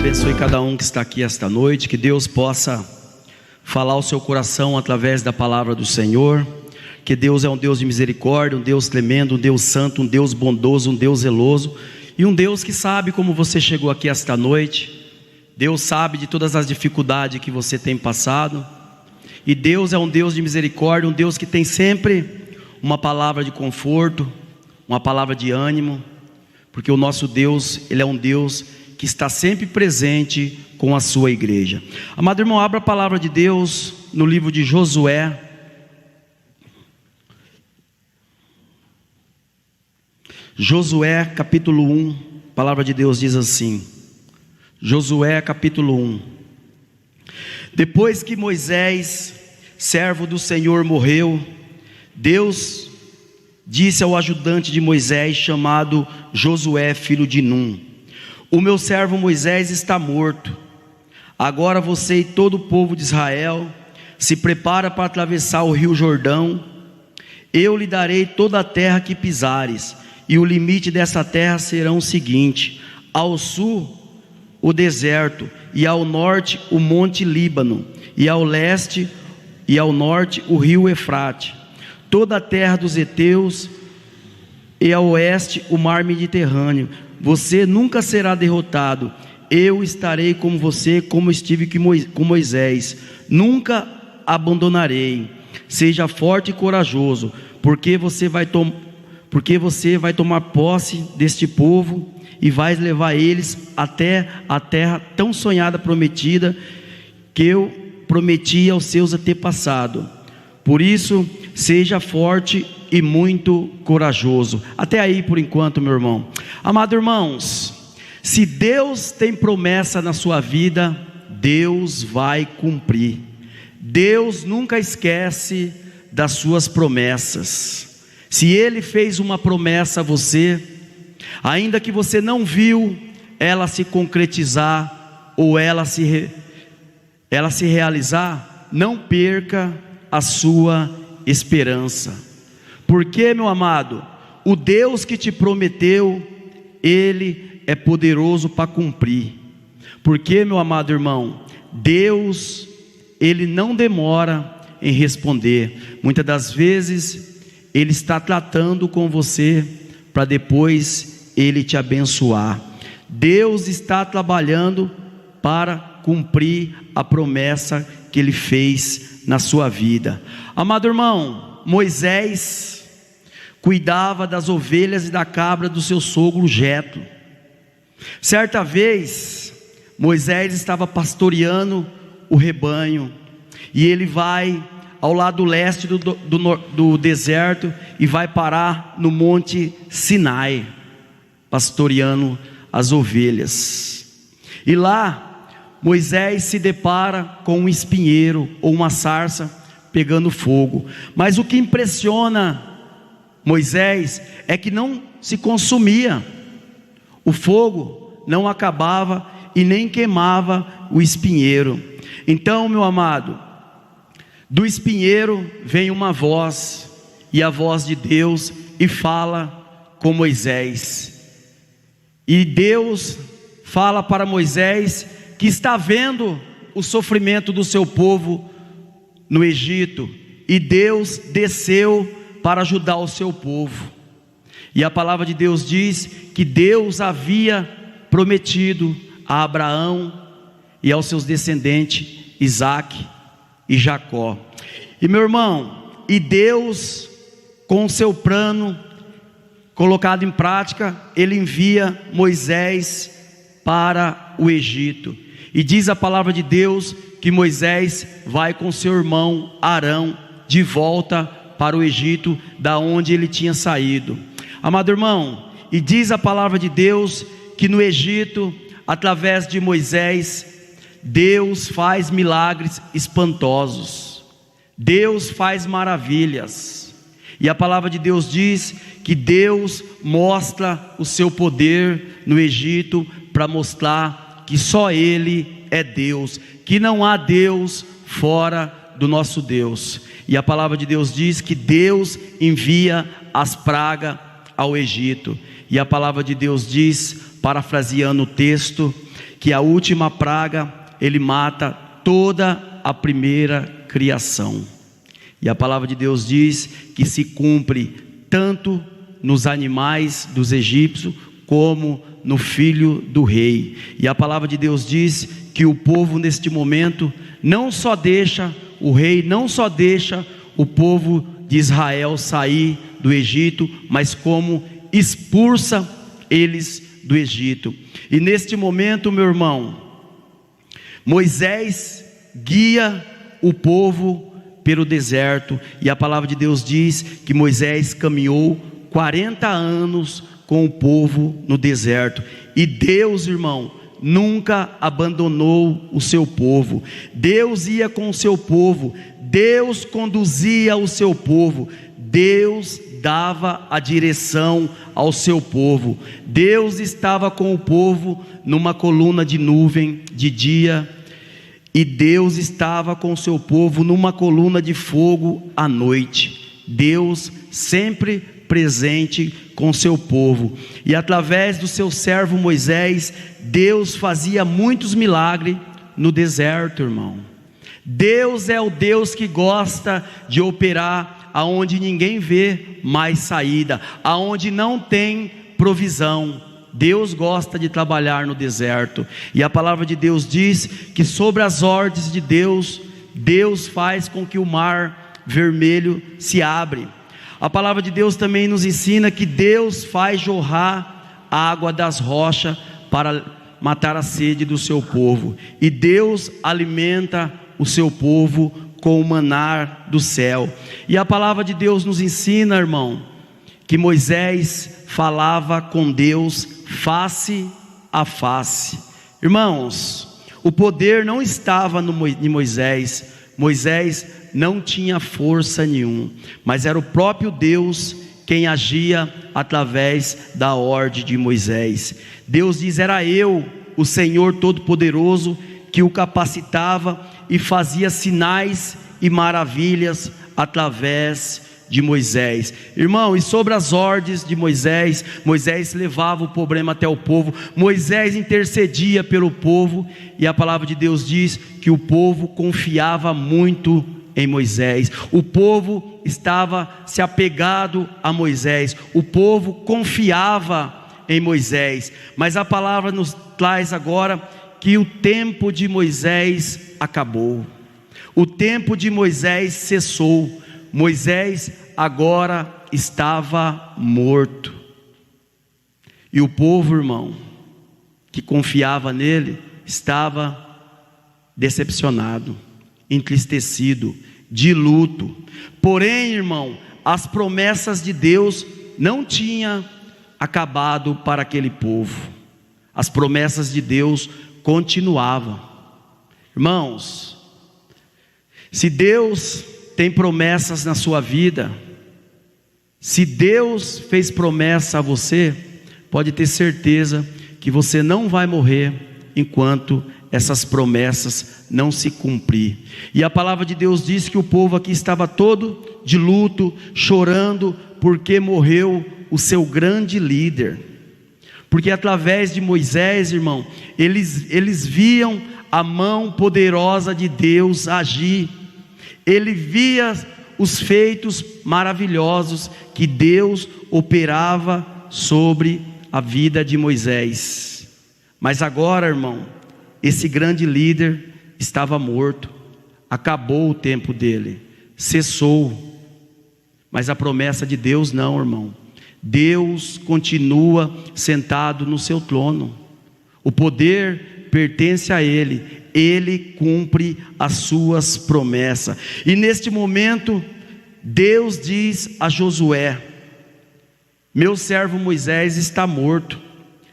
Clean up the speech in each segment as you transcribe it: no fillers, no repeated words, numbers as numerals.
abençoe cada um que está aqui esta noite, que Deus possa falar ao seu coração através da palavra do Senhor, que Deus é um Deus de misericórdia, um Deus tremendo, um Deus santo, um Deus bondoso, um Deus zeloso, e um Deus que sabe como você chegou aqui esta noite. Deus sabe de todas as dificuldades que você tem passado, e Deus é um Deus de misericórdia, um Deus que tem sempre uma palavra de conforto, uma palavra de ânimo, porque o nosso Deus, Ele é um Deus que está sempre presente com a sua igreja. Amado irmão, abra a palavra de Deus no livro de Josué. Josué capítulo 1, a palavra de Deus diz assim. Josué capítulo 1. Depois que Moisés, servo do Senhor, morreu, Deus disse ao ajudante de Moisés, chamado Josué, filho de Num: o meu servo Moisés está morto. Agora você e todo o povo de Israel se prepara para atravessar o rio Jordão. Eu lhe darei toda a terra que pisares, e o limite dessa terra serão o seguinte: ao sul o deserto, e ao norte o monte Líbano, e ao leste e ao norte o rio Eufrate, toda a terra dos heteus, e ao oeste o mar Mediterrâneo. Você nunca será derrotado. Eu estarei com você, como estive com Moisés. Nunca abandonarei. Seja forte e corajoso, porque você vai tomar posse deste povo e vai levar eles até a terra tão sonhada, prometida, que eu prometi aos seus antepassados. Por isso, seja forte e muito corajoso. Até aí por enquanto, meu irmão. Amados irmãos, se Deus tem promessa na sua vida, Deus vai cumprir. Deus nunca esquece das suas promessas. Se Ele fez uma promessa a você, ainda que você não viu ela se concretizar ou ela se realizar, não perca a sua esperança. Porque, meu amado, o Deus que te prometeu, Ele é poderoso para cumprir. Porque, meu amado irmão, Deus, Ele não demora em responder. Muitas das vezes Ele está tratando com você para depois Ele te abençoar. Deus está trabalhando para cumprir a promessa que Ele fez na sua vida. Amado irmão, Moisés cuidava das ovelhas e da cabra do seu sogro Jetro. Certa vez, Moisés estava pastoreando o rebanho, e ele vai ao lado leste do deserto e vai parar no monte Sinai, pastoreando as ovelhas. E lá, Moisés se depara com um espinheiro ou uma sarça pegando fogo. Mas o que impressiona Moisés é que não se consumia. O fogo não acabava e nem queimava o espinheiro. Então, meu amado, do espinheiro vem uma voz, e a voz de Deus, e fala com Moisés. E Deus fala para Moisés que está vendo o sofrimento do seu povo no Egito, e Deus desceu para ajudar o seu povo. E a palavra de Deus diz que Deus havia prometido a Abraão e aos seus descendentes Isaque e Jacó. E meu irmão, e Deus, com o seu plano colocado em prática, Ele envia Moisés para o Egito. E diz a palavra de Deus que Moisés vai com seu irmão Arão de volta para o Egito, da onde ele tinha saído. Amado irmão, e diz a palavra de Deus que no Egito, através de Moisés, Deus faz milagres espantosos. Deus faz maravilhas. E a palavra de Deus diz que Deus mostra o seu poder no Egito para mostrar que só Ele é Deus, que não há Deus fora do nosso Deus. E a palavra de Deus diz que Deus envia as pragas ao Egito. E a palavra de Deus diz, parafraseando o texto, que a última praga, ele mata toda a primeira criação. E a palavra de Deus diz que se cumpre tanto nos animais dos egípcios, como no filho do rei. E a palavra de Deus diz que o povo neste momento não só deixa o rei, não só deixa o povo de Israel sair do Egito, mas como expulsa eles do Egito. E neste momento, meu irmão, Moisés guia o povo pelo deserto, e a palavra de Deus diz que Moisés caminhou 40 anos com o povo no deserto, e Deus, irmão, nunca abandonou o seu povo. Deus ia com o seu povo, Deus conduzia o seu povo, Deus dava a direção ao seu povo. Deus estava com o povo numa coluna de nuvem de dia, e Deus estava com o seu povo numa coluna de fogo à noite. Deus sempre presente com o seu povo, e através do seu servo Moisés, Deus fazia muitos milagres no deserto, irmão. Deus é o Deus que gosta de operar aonde ninguém vê mais saída, aonde não tem provisão. Deus gosta de trabalhar no deserto, e a palavra de Deus diz que sobre as ordens de Deus, Deus faz com que o mar vermelho se abre. A palavra de Deus também nos ensina que Deus faz jorrar água das rochas para matar a sede do seu povo, e Deus alimenta o seu povo com o maná do céu. E a palavra de Deus nos ensina, irmão, que Moisés falava com Deus face a face. Irmãos, o poder não estava em Moisés. Moisés não tinha força nenhuma, mas era o próprio Deus quem agia através da ordem de Moisés. Deus diz: era eu, o Senhor Todo-Poderoso, que o capacitava e fazia sinais e maravilhas através de Moisés. Irmão, e sobre as ordens de Moisés, Moisés levava o problema até o povo, Moisés intercedia pelo povo, e a palavra de Deus diz que o povo confiava muito em Moisés. O povo estava se apegado a Moisés, o povo confiava em Moisés. Mas a palavra nos traz agora que o tempo de Moisés acabou, o tempo de Moisés cessou. Moisés agora estava morto, e o povo, irmão, que confiava nele, estava decepcionado, entristecido, de luto. Porém, irmão, as promessas de Deus não tinham acabado para aquele povo. As promessas de Deus continuavam. Irmãos, se Deus tem promessas na sua vida, se Deus fez promessa a você, pode ter certeza que você não vai morrer enquanto essas promessas não se cumprir. E a palavra de Deus diz que o povo aqui estava todo de luto, chorando, porque morreu o seu grande líder. Porque através de Moisés, irmão, eles viam a mão poderosa de Deus agir. Ele via os feitos maravilhosos que Deus operava sobre a vida de Moisés. Mas agora, irmão, esse grande líder estava morto, acabou o tempo dele, cessou. Mas a promessa de Deus não, irmão. Deus continua sentado no seu trono, o poder pertence a Ele, Ele cumpre as suas promessas. E neste momento, Deus diz a Josué: meu servo Moisés está morto,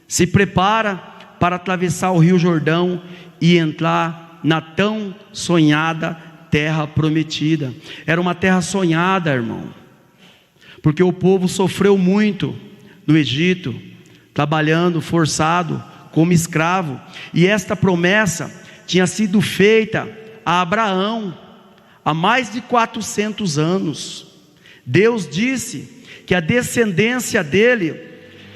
se prepara para atravessar o rio Jordão e entrar na tão sonhada terra prometida. Era uma terra sonhada, irmão, porque o povo sofreu muito no Egito, trabalhando forçado como escravo, e esta promessa tinha sido feita a Abraão há mais de 400 anos. Deus disse que a descendência dele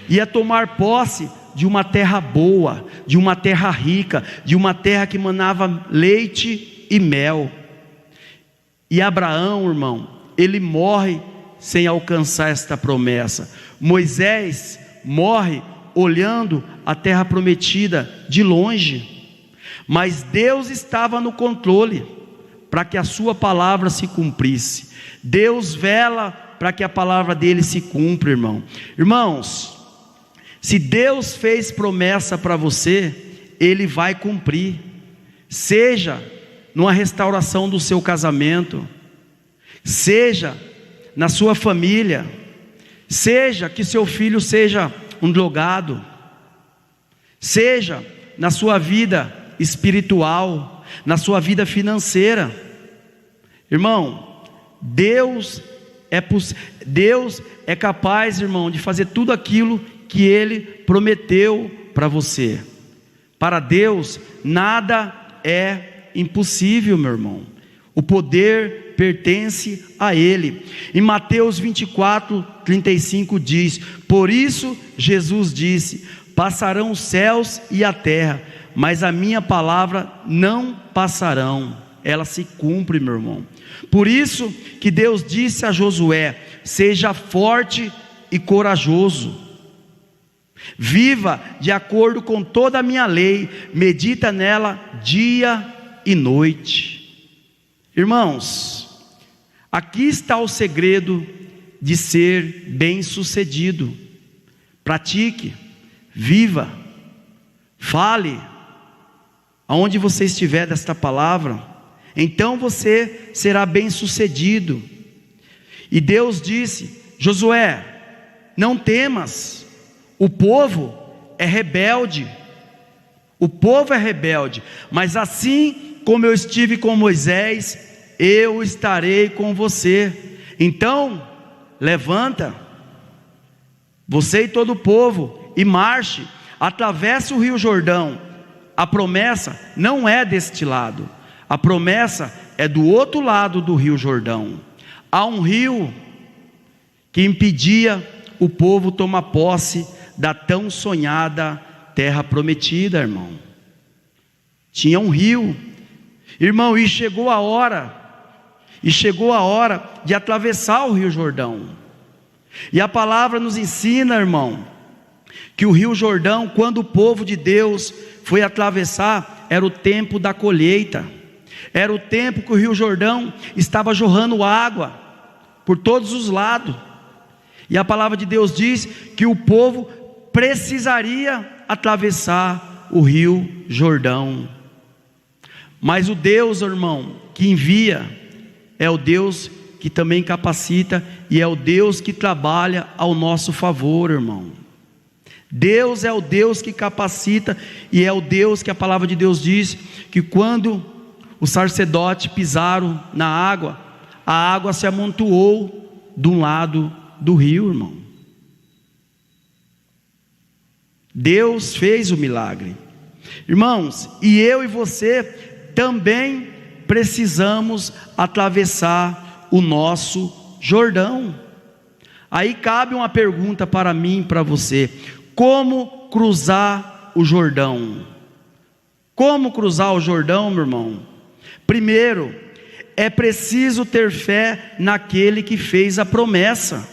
ia tomar posse de uma terra boa, de uma terra rica, de uma terra que manava leite e mel. E Abraão, irmão, ele morre sem alcançar esta promessa. Moisés morre olhando a terra prometida de longe, mas Deus estava no controle para que a sua palavra se cumprisse. Deus vela para que a palavra dele se cumpra, irmão. Irmãos, se Deus fez promessa para você, ele vai cumprir. Seja numa restauração do seu casamento, seja na sua família, seja que seu filho seja um drogado, seja na sua vida espiritual, na sua vida financeira. Irmão, Deus é capaz, irmão, de fazer tudo aquilo que Ele prometeu para você. Para Deus nada é impossível, meu irmão. O poder pertence a Ele. Em Mateus 24:35 diz: por isso Jesus disse: passarão os céus e a terra, mas a minha palavra não passarão. Ela se cumpre, meu irmão. Por isso que Deus disse a Josué: seja forte e corajoso, viva de acordo com toda a minha lei, medita nela dia e noite. Irmãos, aqui está o segredo de ser bem-sucedido. Pratique, viva, fale, aonde você estiver desta palavra, então você será bem-sucedido. E Deus disse: Josué, não temas, o povo é rebelde, mas assim como eu estive com Moisés, eu estarei com você. Então, levanta, você e todo o povo, e marche, atravesse o rio Jordão. A promessa não é deste lado, a promessa é do outro lado do rio Jordão. Há um rio que impedia o povo tomar posse da tão sonhada terra prometida, irmão. Tinha um rio, irmão, e chegou a hora de atravessar o rio Jordão. E a palavra nos ensina, irmão, que o rio Jordão, quando o povo de Deus foi atravessar, era o tempo da colheita, era o tempo que o rio Jordão estava jorrando água por todos os lados. E a palavra de Deus diz que o povo precisaria atravessar o rio Jordão. Mas o Deus, irmão, que envia, é o Deus que também capacita, e é o Deus que trabalha ao nosso favor, irmão. Deus é o Deus que capacita, e é o Deus que a palavra de Deus diz, que quando os sacerdotes pisaram na água, a água se amontoou de um lado do rio, irmão. Deus fez o milagre. Irmãos, e eu e você também precisamos atravessar o nosso Jordão. Aí cabe uma pergunta para mim e para você: como cruzar o Jordão? Como cruzar o Jordão, meu irmão? Primeiro, é preciso ter fé naquele que fez a promessa.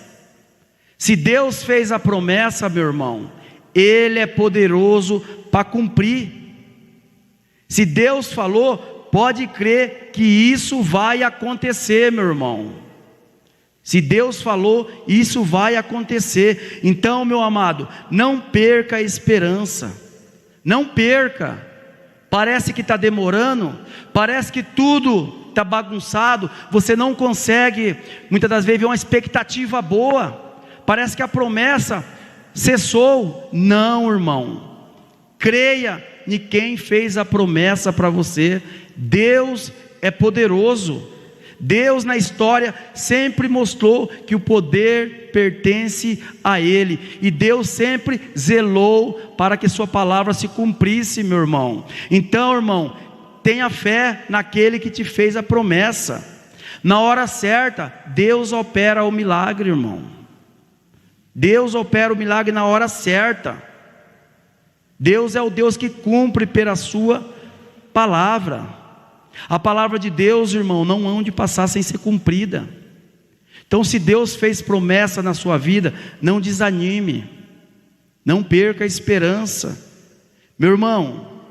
Se Deus fez a promessa, meu irmão, Ele é poderoso para cumprir. Se Deus falou, pode crer que isso vai acontecer, meu irmão. Se Deus falou, isso vai acontecer. Então, meu amado, não perca a esperança. Não perca. Parece que está demorando, parece que tudo está bagunçado, você não consegue, muitas das vezes, ver uma expectativa boa, parece que a promessa cessou. Não, irmão, creia em quem fez a promessa para você. Deus é poderoso. Deus na história sempre mostrou que o poder pertence a Ele, e Deus sempre zelou para que sua palavra se cumprisse, meu irmão. Então, irmão, tenha fé naquele que te fez a promessa. Na hora certa, Deus opera o milagre, irmão. Deus opera o milagre na hora certa. Deus é o Deus que cumpre pela sua palavra. A palavra de Deus, irmão, não há onde passar sem ser cumprida. Então, se Deus fez promessa na sua vida, não desanime, não perca a esperança. Meu irmão,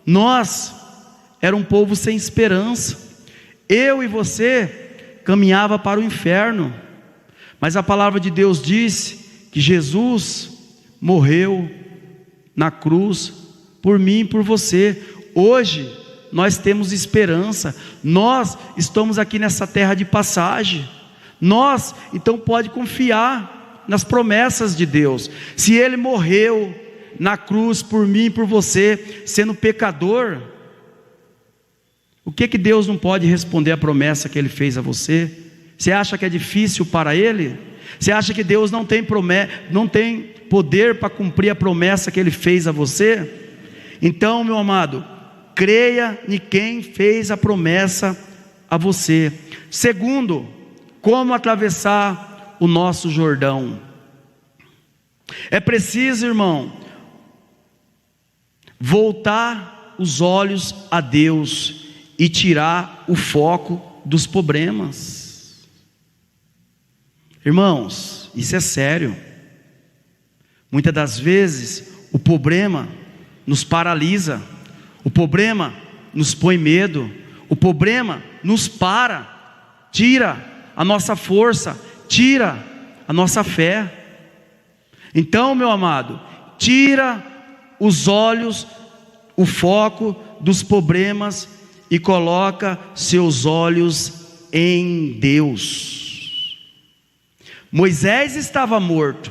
nós era um povo sem esperança. Eu e você caminhava para o inferno, mas a palavra de Deus diz que Jesus morreu na cruz por mim e por você. Hoje nós temos esperança. Nós estamos aqui nessa terra de passagem. Nós então pode confiar nas promessas de Deus. Se Ele morreu na cruz por mim e por você, sendo pecador, o que Deus não pode responder à promessa que Ele fez a você? Você acha que é difícil para Ele? Você acha que Deus não tem poder para cumprir a promessa que Ele fez a você? Então, meu amado, creia em quem fez a promessa a você. Segundo, como atravessar o nosso Jordão? É preciso, irmão, voltar os olhos a Deus e tirar o foco dos problemas. Irmãos, isso é sério. Muitas das vezes o problema nos paralisa, o problema nos põe medo, o problema nos tira a nossa força, tira a nossa fé. Então, meu amado, tira os olhos, o foco dos problemas e coloca seus olhos em Deus. Moisés estava morto,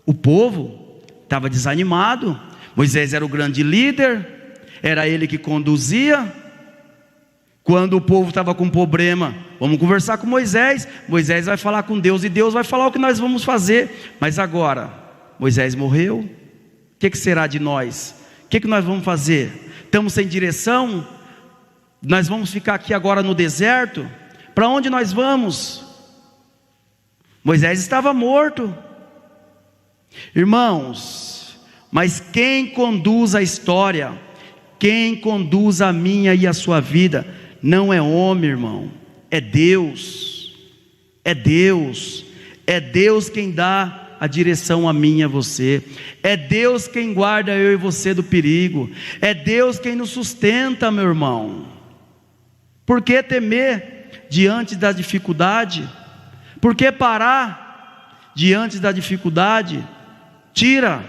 o povo estava desanimado. Moisés era o grande líder, era ele que conduzia. Quando o povo estava com problema, vamos conversar com Moisés. Moisés vai falar com Deus e Deus vai falar o que nós vamos fazer. Mas agora, Moisés morreu, o que será de nós? O que nós vamos fazer? Estamos sem direção? Nós vamos ficar aqui agora no deserto? Para onde nós vamos? Moisés estava morto. Irmãos, mas quem conduz a história, quem conduz a minha e a sua vida, não é homem, irmão, é Deus. É Deus. É Deus quem dá a direção a mim e a você. É Deus quem guarda eu e você do perigo. É Deus quem nos sustenta, meu irmão. Por que temer diante da dificuldade? Por que parar diante da dificuldade? Tira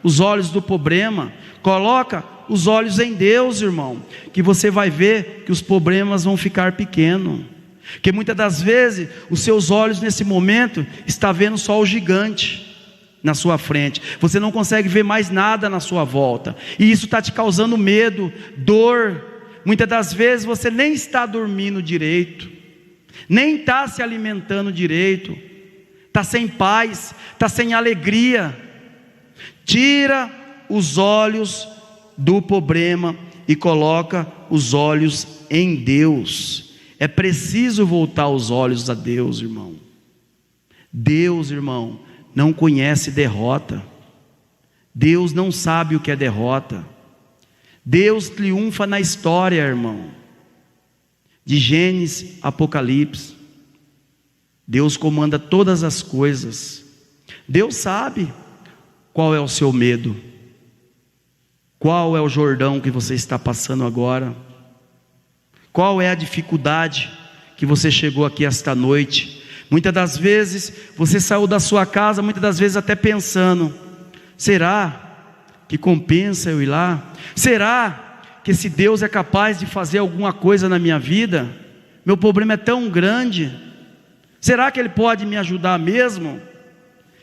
os olhos do problema, coloca os olhos em Deus, irmão, que você vai ver que os problemas vão ficar pequenos. Que muitas das vezes os seus olhos nesse momento estão vendo só o gigante na sua frente, você não consegue ver mais nada na sua volta, e isso está te causando medo, dor. Muitas das vezes você nem está dormindo direito, nem está se alimentando direito, está sem paz, está sem alegria. Tira os olhos do problema e coloca os olhos em Deus. É preciso voltar os olhos a Deus, irmão. Deus, irmão, não conhece derrota. Deus não sabe o que é derrota. Deus triunfa na história, irmão. De Gênesis a Apocalipse, Deus comanda todas as coisas. Deus sabe qual é o seu medo, qual é o Jordão que você está passando agora, qual é a dificuldade que você chegou aqui esta noite. Muitas das vezes você saiu da sua casa, muitas das vezes até pensando: será que compensa eu ir lá? Será que esse Deus é capaz de fazer alguma coisa na minha vida? Meu problema é tão grande, será que Ele pode me ajudar mesmo?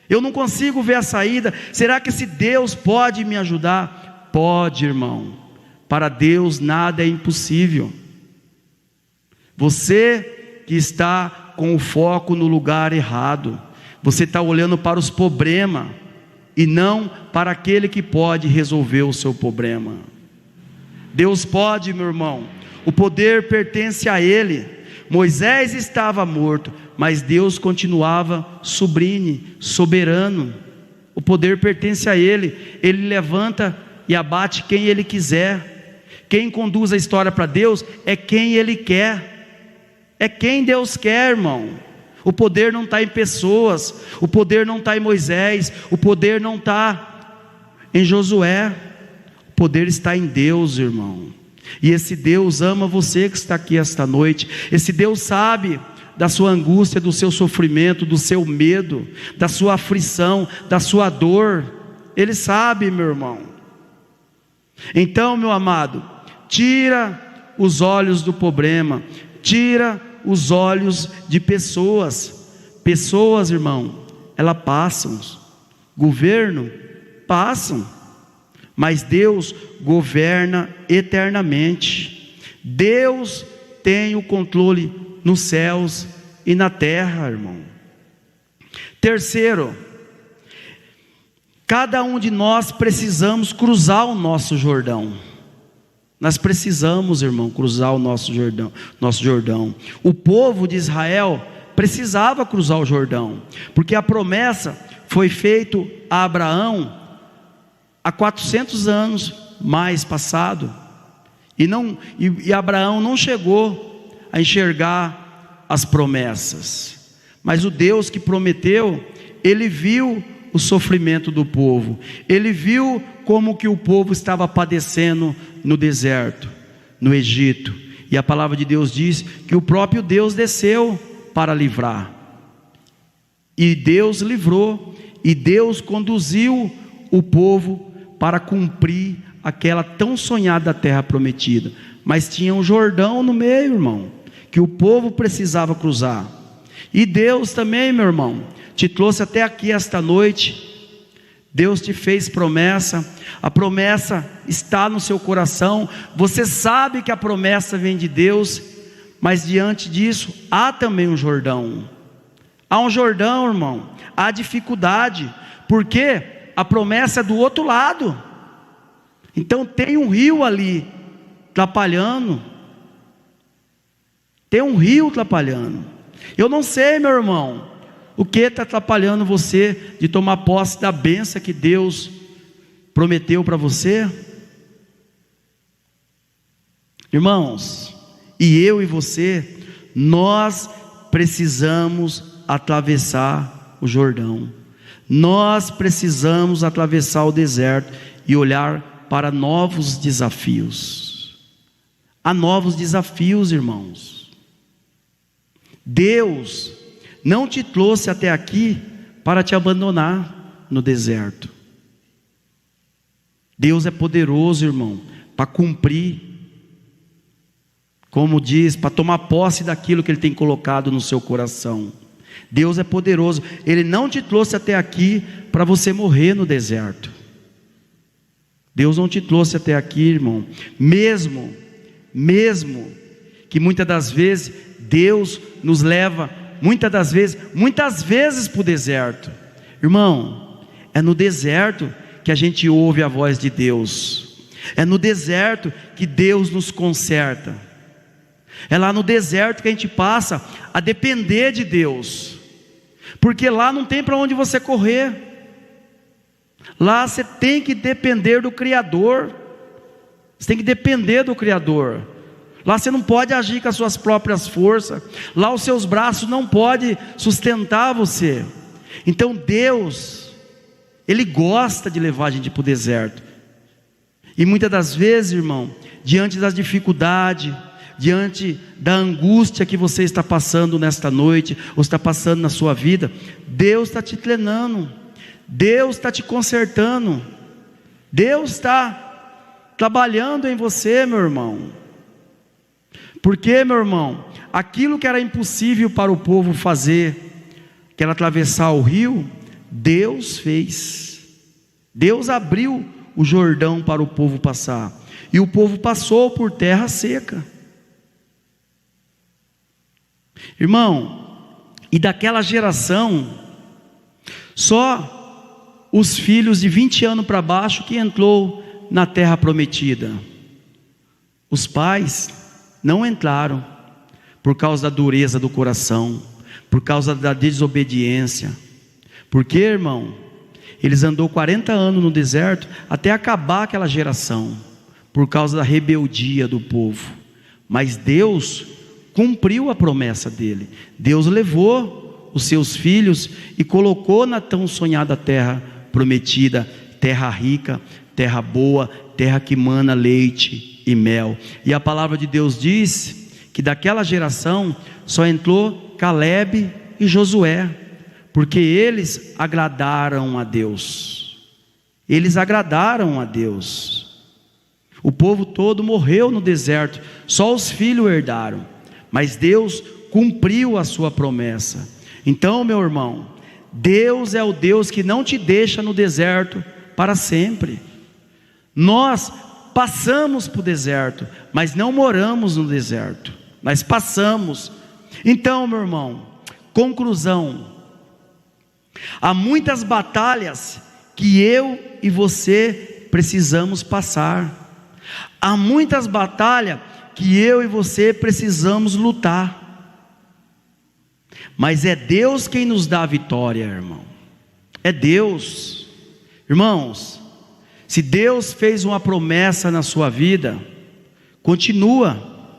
Eu não consigo ver a saída, será que esse Deus pode me ajudar? Pode, irmão, para Deus nada é impossível. Você que está com o foco no lugar errado, você está olhando para os problemas e não para aquele que pode resolver o seu problema. Deus pode, meu irmão, o poder pertence a Ele. Moisés estava morto, mas Deus continuava sublime, soberano. O poder pertence a Ele. Ele levanta e abate quem Ele quiser. Quem conduz a história para Deus é quem Ele quer. É quem Deus quer, irmão. O poder não está em pessoas, o poder não está em Moisés, o poder não está em Josué, o poder está em Deus, irmão. E esse Deus ama você que está aqui esta noite. Esse Deus sabe da sua angústia, do seu sofrimento, do seu medo, da sua aflição, da sua dor. Ele sabe, meu irmão. Então, meu amado, tira os olhos do problema, tira os olhos de pessoas. Pessoas, irmão, elas passam. Governo, passam. Mas Deus governa eternamente. Deus tem o controle nos céus e na terra, irmão. Terceiro, cada um de nós precisamos cruzar o nosso Jordão. Nós precisamos, irmão, cruzar o nosso Jordão. O povo de Israel precisava cruzar o Jordão, porque a promessa foi feita a Abraão há 400 anos mais passado, e Abraão não chegou a enxergar as promessas, mas o Deus que prometeu, ele viu o sofrimento do povo, ele viu como que o povo estava padecendo no deserto, no Egito, e a palavra de Deus diz que o próprio Deus desceu para livrar, e Deus livrou, e Deus conduziu o povo para cumprir aquela tão sonhada terra prometida, mas tinha um Jordão no meio, irmão, que o povo precisava cruzar. E Deus também, meu irmão, te trouxe até aqui esta noite. Deus te fez promessa, a promessa está no seu coração, você sabe que a promessa vem de Deus, mas diante disso, há também um Jordão. Há um Jordão, irmão, há dificuldade, porque a promessa é do outro lado. Então tem um rio ali, atrapalhando. Tem um rio atrapalhando. Eu não sei, meu irmão, o que está atrapalhando você de tomar posse da bênção que Deus prometeu para você? Irmãos, e eu e você, nós precisamos atravessar o Jordão. Nós precisamos atravessar o deserto e olhar para novos desafios. Há novos desafios, irmãos. Deus não te trouxe até aqui para te abandonar no deserto. Deus é poderoso, irmão, para cumprir, como diz, para tomar posse daquilo que Ele tem colocado no seu coração. Deus é poderoso. Ele não te trouxe até aqui para você morrer no deserto. Deus não te trouxe até aqui, irmão, mesmo que muitas das vezes Deus nos leva muitas vezes para o deserto. Irmão, é no deserto que a gente ouve a voz de Deus. É no deserto que Deus nos conserta. É lá no deserto que a gente passa a depender de Deus, porque lá não tem para onde você correr. Lá você tem que depender do Criador. Você tem que depender do Criador. Lá você não pode agir com as suas próprias forças. Lá os seus braços não podem sustentar você. Então Deus, Ele gosta de levar a gente para o deserto. E muitas das vezes, irmão, diante das dificuldades, diante da angústia que você está passando nesta noite, ou está passando na sua vida, Deus está te treinando, Deus está te consertando, Deus está trabalhando em você, meu irmão. Porque, meu irmão, aquilo que era impossível para o povo fazer, que era atravessar o rio, Deus fez. Deus abriu o Jordão para o povo passar, e o povo passou por terra seca. Irmão, e daquela geração, só os filhos de 20 anos para baixo que entrou na terra prometida. Os pais não entraram por causa da dureza do coração, por causa da desobediência. Porque, irmão, eles andou 40 anos no deserto até acabar aquela geração, por causa da rebeldia do povo. Mas Deus cumpriu a promessa dele. Deus levou os seus filhos e colocou na tão sonhada terra prometida, terra rica, terra boa, terra que mana leite e mel. E a palavra de Deus diz que daquela geração só entrou Caleb e Josué, porque eles agradaram a Deus. Eles agradaram a Deus. O povo todo morreu no deserto, só os filhos herdaram, mas Deus cumpriu a sua promessa. Então, meu irmão, Deus é o Deus que não te deixa no deserto para sempre. Nós passamos para o deserto, mas não moramos no deserto, nós passamos. Então, meu irmão, conclusão: há muitas batalhas que eu e você precisamos passar. Há muitas batalhas que eu e você precisamos lutar. Mas é Deus quem nos dá a vitória, irmão. É Deus. Irmãos, se Deus fez uma promessa na sua vida, continua.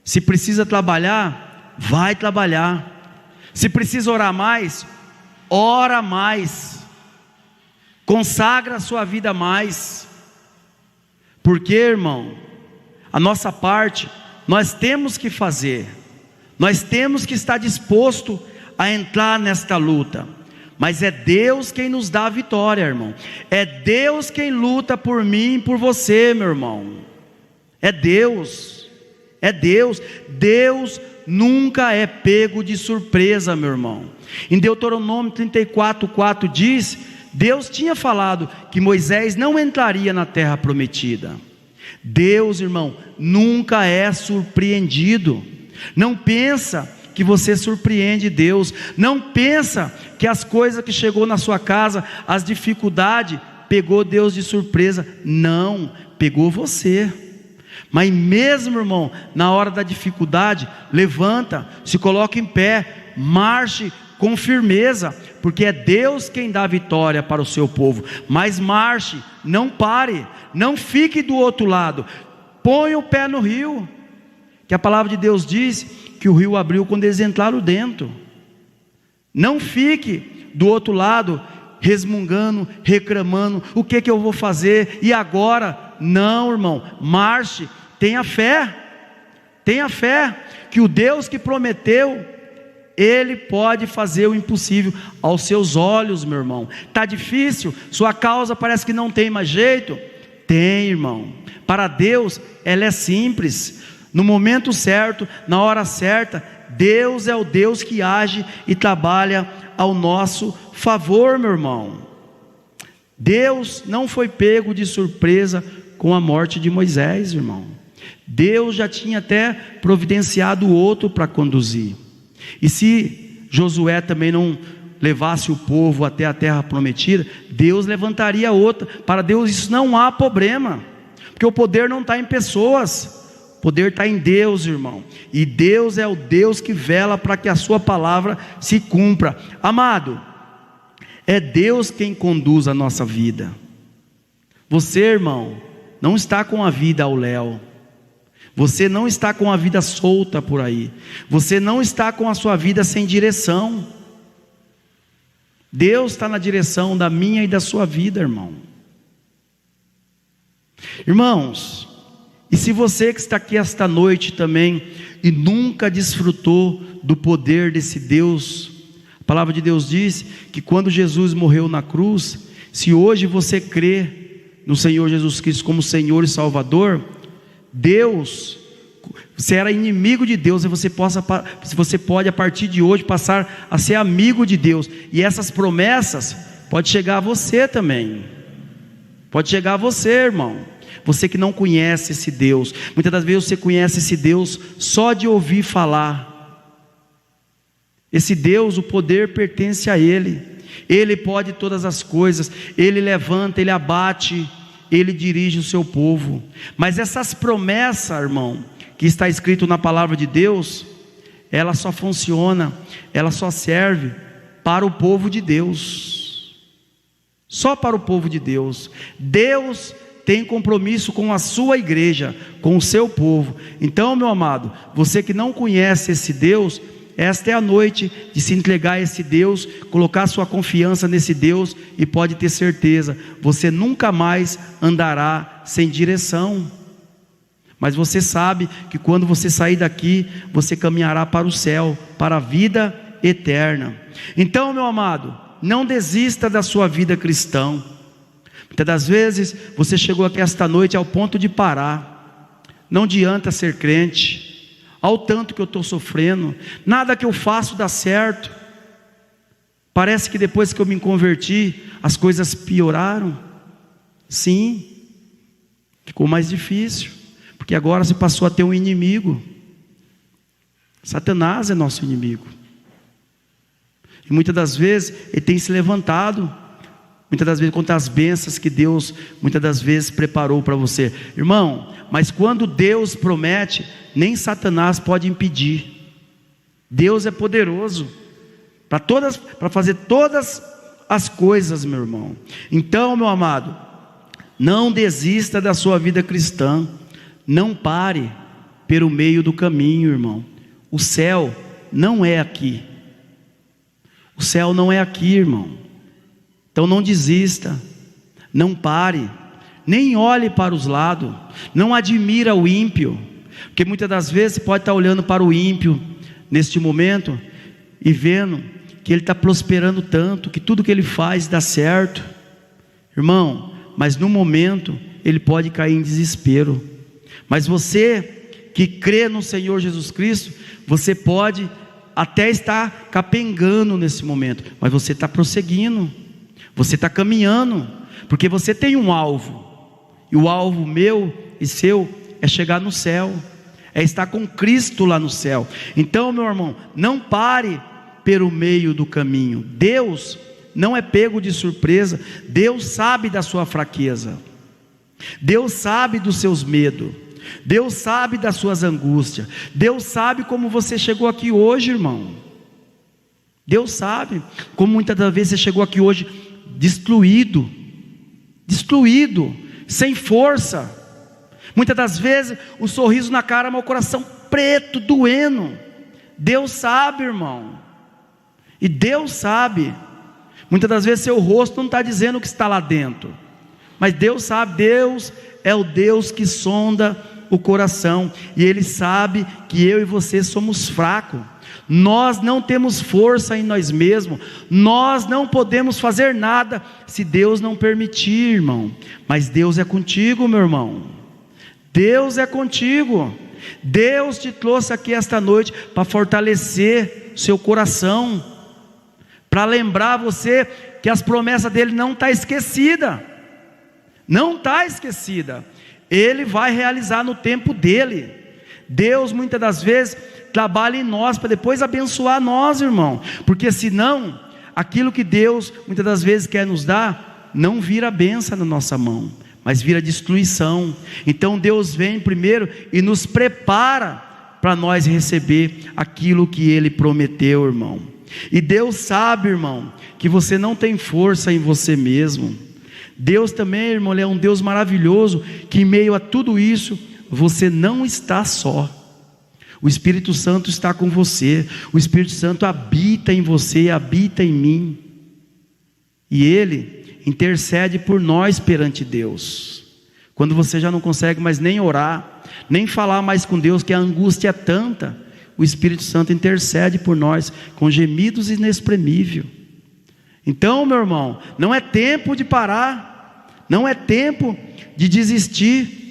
Se precisa trabalhar, vai trabalhar. Se precisa orar mais, ora mais. Consagra a sua vida mais. Porque, irmão, a nossa parte nós temos que fazer. Nós temos que estar disposto a entrar nesta luta. Mas é Deus quem nos dá a vitória, irmão. É Deus quem luta por mim e por você, meu irmão. É Deus. É Deus. Deus nunca é pego de surpresa, meu irmão. Em Deuteronômio 34:4 diz: Deus tinha falado que Moisés não entraria na terra prometida. Deus, irmão, nunca é surpreendido. Não pensa que você surpreende Deus. Não pensa que as coisas que chegou na sua casa, as dificuldades, pegou Deus de surpresa. Não, pegou você. Mas mesmo, irmão, na hora da dificuldade, levanta, se coloca em pé, marche com firmeza, porque é Deus quem dá a vitória para o seu povo. Mas marche, não pare, não fique do outro lado, põe o pé no rio, que a palavra de Deus diz que o rio abriu quando eles entraram dentro. Não fique do outro lado, resmungando, reclamando, o que eu vou fazer, e agora? Não, irmão, marche, tenha fé, que o Deus que prometeu, Ele pode fazer o impossível aos seus olhos, meu irmão. Está difícil, sua causa parece que não tem mais jeito? Tem, irmão. Para Deus, ela é simples. No momento certo, na hora certa, Deus é o Deus que age e trabalha ao nosso favor, meu irmão. Deus não foi pego de surpresa com a morte de Moisés, irmão. Deus já tinha até providenciado outro para conduzir. E se Josué também não levasse o povo até a terra prometida, Deus levantaria outra. Para Deus isso não há problema, porque o poder não está em pessoas, o poder está em Deus, irmão. E Deus é o Deus que vela para que a sua palavra se cumpra. Amado, é Deus quem conduz a nossa vida. Você, irmão, não está com a vida ao léu. Você não está com a vida solta por aí. Você não está com a sua vida sem direção. Deus está na direção da minha e da sua vida, irmão. Irmãos, e se você que está aqui esta noite também e nunca desfrutou do poder desse Deus, a palavra de Deus diz que quando Jesus morreu na cruz, se hoje você crê no Senhor Jesus Cristo como Senhor e Salvador, Deus, você era inimigo de Deus, e você pode a partir de hoje passar a ser amigo de Deus, e essas promessas pode chegar a você também, pode chegar a você, irmão, você que não conhece esse Deus. Muitas das vezes você conhece esse Deus só de ouvir falar. Esse Deus, o poder pertence a Ele, Ele pode todas as coisas, Ele levanta, Ele abate, Ele dirige o seu povo. Mas essas promessas, irmão, que está escrito na palavra de Deus, ela só funciona, ela só serve para o povo de Deus, só para o povo de Deus. Deus tem compromisso com a sua igreja, com o seu povo. Então, meu amado, você que não conhece esse Deus, esta é a noite de se entregar a esse Deus, colocar sua confiança nesse Deus, e pode ter certeza, você nunca mais andará sem direção. Mas você sabe que quando você sair daqui, você caminhará para o céu, para a vida eterna. Então, meu amado, não desista da sua vida cristã. Muitas das vezes você chegou aqui esta noite ao ponto de parar. Não adianta ser crente. Ao tanto que eu estou sofrendo, nada que eu faço dá certo. Parece que depois que eu me converti, as coisas pioraram. Sim, ficou mais difícil, porque agora você passou a ter um inimigo. Satanás é nosso inimigo, e muitas das vezes ele tem se levantado, muitas das vezes contra as bênçãos que Deus muitas das vezes preparou para você, irmão. Mas quando Deus promete, nem Satanás pode impedir. Deus é poderoso para fazer todas as coisas, meu irmão. Então, meu amado, não desista da sua vida cristã. Não pare pelo meio do caminho, irmão. O céu não é aqui. O céu não é aqui, irmão. Então não desista, não pare, nem olhe para os lados, não admira o ímpio, porque muitas das vezes você pode estar olhando para o ímpio neste momento e vendo que ele está prosperando tanto, que tudo que ele faz dá certo, irmão, mas no momento ele pode cair em desespero. Mas você que crê no Senhor Jesus Cristo, você pode até estar capengando nesse momento, mas você está prosseguindo, você está caminhando, porque você tem um alvo, e o alvo meu e seu é chegar no céu, é estar com Cristo lá no céu. Então, meu irmão, não pare pelo meio do caminho. Deus não é pego de surpresa. Deus sabe da sua fraqueza, Deus sabe dos seus medos, Deus sabe das suas angústias, Deus sabe como você chegou aqui hoje, irmão. Deus sabe como muitas das vezes você chegou aqui hoje destruído, sem força. Muitas das vezes o sorriso na cara, mas o coração preto, doendo. Deus sabe, irmão, e Deus sabe. Muitas das vezes seu rosto não está dizendo o que está lá dentro, mas Deus sabe. Deus é o Deus que sonda o coração, e Ele sabe que eu e você somos fracos. Nós não temos força em nós mesmos, nós não podemos fazer nada se Deus não permitir, irmão. Mas Deus é contigo, meu irmão. Deus é contigo. Deus te trouxe aqui esta noite para fortalecer seu coração, para lembrar você que as promessas dele não estão esquecidas. Não está esquecida. Ele vai realizar no tempo dele. Deus muitas das vezes trabalha em nós para depois abençoar nós, irmão, porque senão aquilo que Deus muitas das vezes quer nos dar não vira bênção na nossa mão, mas vira destruição. Então Deus vem primeiro e nos prepara para nós receber aquilo que Ele prometeu, irmão. E Deus sabe, irmão, que você não tem força em você mesmo. Deus também, irmão, Ele é um Deus maravilhoso, que em meio a tudo isso, você não está só. O Espírito Santo está com você, o Espírito Santo habita em você, habita em mim, e Ele intercede por nós perante Deus. Quando você já não consegue mais nem orar, nem falar mais com Deus, que a angústia é tanta, o Espírito Santo intercede por nós, com gemidos inexprimíveis. Então, meu irmão, não é tempo de parar, não é tempo de desistir,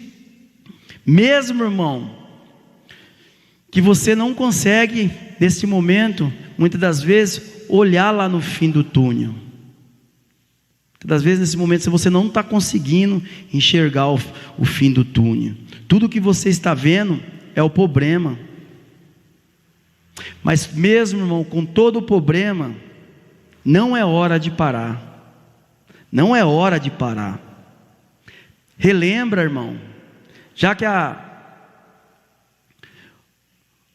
mesmo, irmão, que você não consegue, nesse momento, muitas das vezes, olhar lá no fim do túnel. Muitas das vezes, nesse momento, você não está conseguindo enxergar o fim do túnel. Tudo que você está vendo é o problema. Mas mesmo, irmão, com todo o problema, não é hora de parar. Não é hora de parar. Relembra, irmão, já que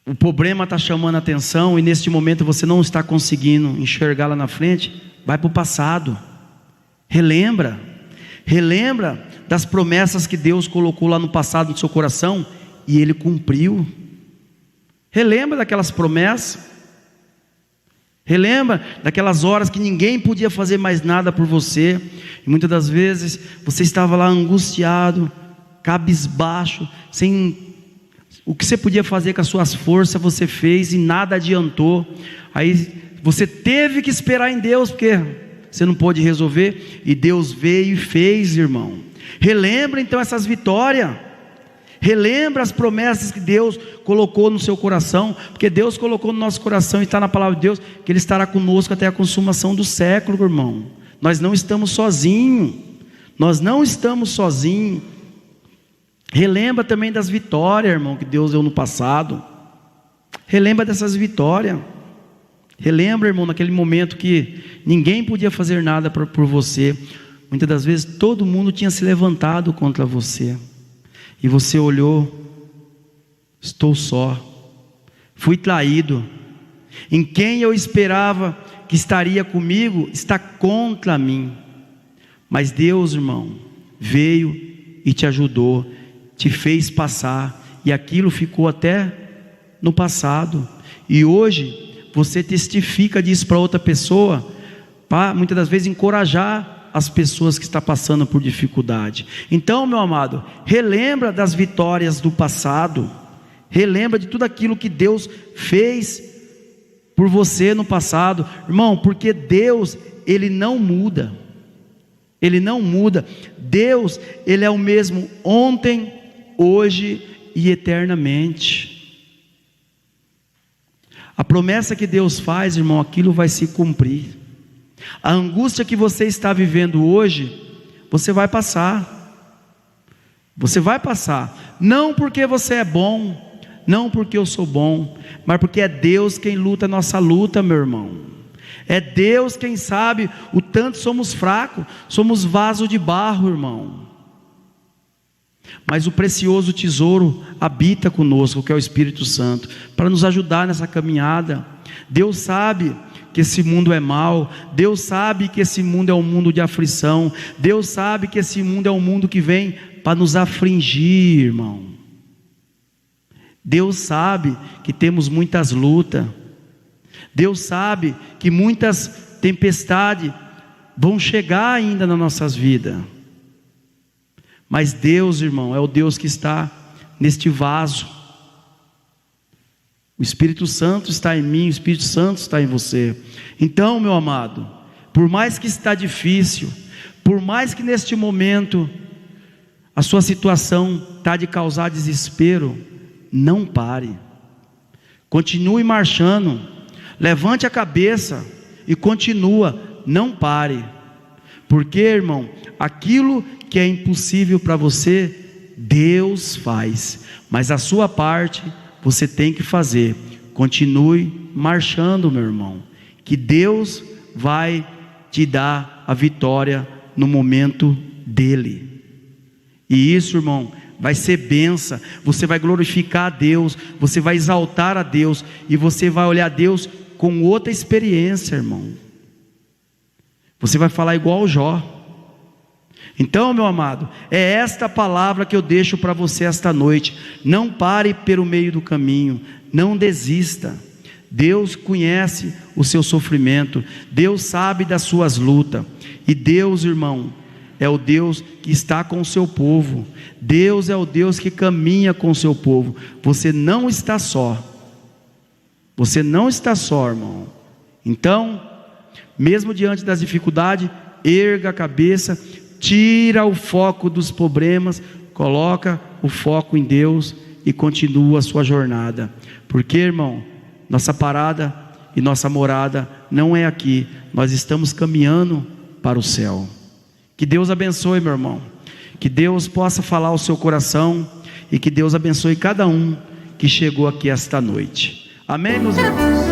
o problema está chamando a atenção e neste momento você não está conseguindo enxergar lá na frente, vai para o passado. Relembra das promessas que Deus colocou lá no passado no seu coração e Ele cumpriu. Relembra daquelas promessas. Relembra daquelas horas que ninguém podia fazer mais nada por você. E muitas das vezes você estava lá angustiado, cabisbaixo, sem o que você podia fazer com as suas forças, você fez e nada adiantou. Aí você teve que esperar em Deus, porque você não pôde resolver, e Deus veio e fez, irmão. Relembra então essas vitórias. Relembra as promessas que Deus colocou no seu coração, porque Deus colocou no nosso coração e está na palavra de Deus, que Ele estará conosco até a consumação do século, irmão. Nós não estamos sozinhos. Relembra também das vitórias, irmão, que Deus deu no passado. Relembra dessas vitórias. Relembra, irmão, naquele momento que ninguém podia fazer nada por você. Muitas das vezes todo mundo tinha se levantado contra você. E você olhou: estou só, fui traído. Em quem eu esperava que estaria comigo, está contra mim. Mas Deus, irmão, veio e te ajudou, te fez passar, e aquilo ficou até no passado. E hoje você testifica disso para outra pessoa, para muitas das vezes encorajar as pessoas que estão passando por dificuldade. Então, meu amado, relembra das vitórias do passado. Relembra de tudo aquilo que Deus fez por você no passado, irmão, porque Deus, Ele não muda. Ele não muda. Deus, Ele é o mesmo ontem, hoje e eternamente. A promessa que Deus faz, irmão, aquilo vai se cumprir. A angústia que você está vivendo hoje, você vai passar. Você vai passar. Não porque você é bom, não porque eu sou bom, mas porque é Deus quem luta a nossa luta, meu irmão. É Deus quem sabe o tanto somos fracos, somos vaso de barro, irmão. Mas o precioso tesouro habita conosco, que é o Espírito Santo, para nos ajudar nessa caminhada. Deus sabe que esse mundo é mau, Deus sabe que esse mundo é um mundo de aflição, Deus sabe que esse mundo é um mundo que vem para nos afligir, irmão. Deus sabe que temos muitas lutas, Deus sabe que muitas tempestades vão chegar ainda nas nossas vidas, mas Deus, irmão, é o Deus que está neste vaso. O Espírito Santo está em mim, o Espírito Santo está em você. Então, meu amado, por mais que está difícil, por mais que neste momento a sua situação está de causar desespero, não pare. Continue marchando, levante a cabeça e continua, não pare. Porque, irmão, aquilo que é impossível para você, Deus faz. Mas a sua parte você tem que fazer. Continue marchando, meu irmão, que Deus vai te dar a vitória no momento dele. E isso, irmão, vai ser bênção. Você vai glorificar a Deus, você vai exaltar a Deus, e você vai olhar a Deus com outra experiência, irmão. Você vai falar igual o Jó. Então, meu amado, é esta palavra que eu deixo para você esta noite. Não pare pelo meio do caminho, não desista. Deus conhece o seu sofrimento, Deus sabe das suas lutas, e Deus, irmão, é o Deus que está com o seu povo. Deus é o Deus que caminha com o seu povo. Você não está só. Você não está só, irmão. Então, mesmo diante das dificuldades, erga a cabeça, tira o foco dos problemas, coloca o foco em Deus e continua a sua jornada. Porque, irmão, nossa parada e nossa morada não é aqui, nós estamos caminhando para o céu. Que Deus abençoe, meu irmão, que Deus possa falar ao seu coração, e que Deus abençoe cada um que chegou aqui esta noite. Amém, meus irmãos?